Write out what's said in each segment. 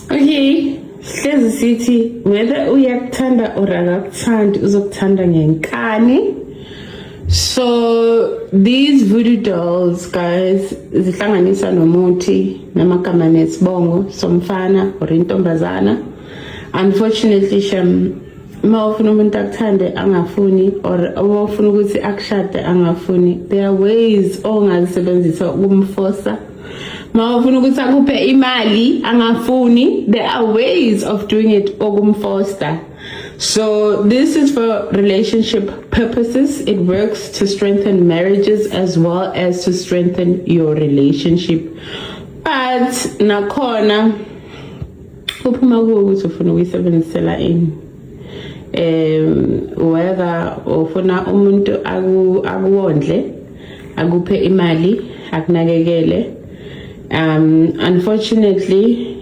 Okay, hlezi sithi whether uyakuthanda or akakuthandi uzokuthanda ngenkani. So these voodoo dolls, guys, zihlanganisa nomuthi namagama nesibongo somfana or intombazana. Unfortunately, uma ufuna umuntu akuthande angafuni or uma ufuna ukuthi akushade angafuni, there are ways ongazisebenzisa ukumforsa. Ma ufuna ukuthi akuphe imali angafuni, there are ways of doing it okumforsa. So this is for relationship purposes. It works to strengthen marriages as well as to strengthen your relationship. But nakhona uphuma ukuthi ufuna ukuyisebenzisela ini, whether ufuna umuntu akuwondle, akuphe imali, akunakekele. Unfortunately,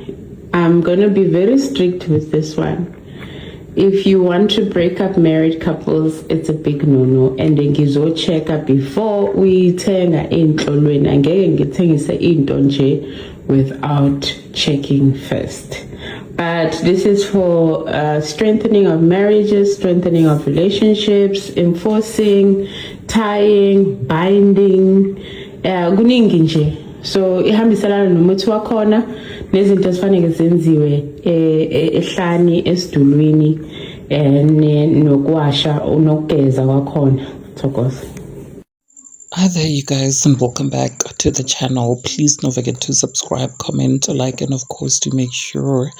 I'm gonna be very strict with this one. If you want to break up married couples, it's a big no-no. And ngizocheck before uyithenga enhlolweni. Angeke ngithengise into nje without checking first. But this is for strengthening of marriages, strengthening of relationships, enforcing, tying, binding, kuningi nje. So ihambiselana nomuthi wakhona nezinto ezifanele zenziwe ehlani esidulwini nokwasha unokugeza kwakhona. Thokoza. Hi there, you guys, and welcome back to the channel. Please don't forget to subscribe, comment, like, and of course to make sure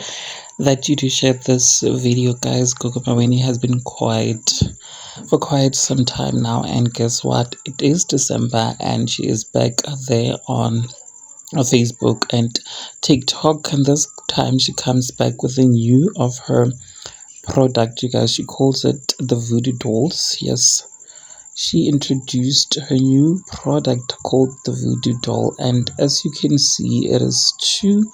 that you do share this video, guys. Gogo Maweni has been quiet for quite some time now, and guess what? It is December and she is back there on Facebook and TikTok, and this time she comes back with a new of her product, you guys. She calls it the Voodoo Dolls. Yes, she introduced her new product called the Voodoo Doll, and as you can see, it is two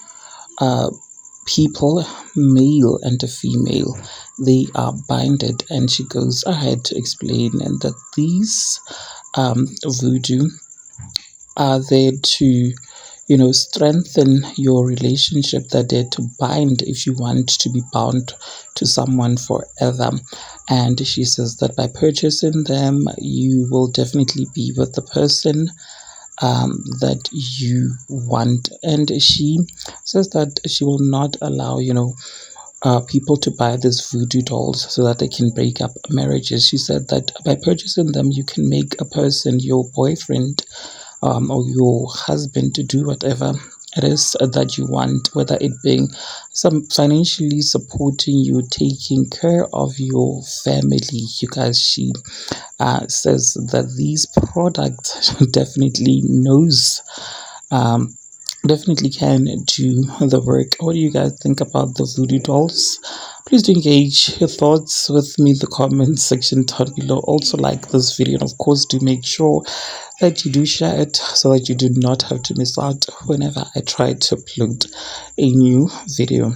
people, male and a female. They are binded, and she goes ahead to explain that these voodoo are there to strengthen your relationship. They're there to bind if you want to be bound to someone forever. And she says that by purchasing them, you will definitely be with the person that you want. And she says that she will not allow people to buy these voodoo dolls so that they can break up marriages. She said that by purchasing them, you can make a person your boyfriend or your husband to do whatever it is that you want, whether it being some financially supporting you, taking care of your family. You guys, she says that these products definitely definitely can do the work. What do you guys think about the voodoo dolls? Please do engage your thoughts with me in the comment section down below. Also like this video, and of course do make sure that you do share it so that you do not have to miss out whenever I try to upload a new video.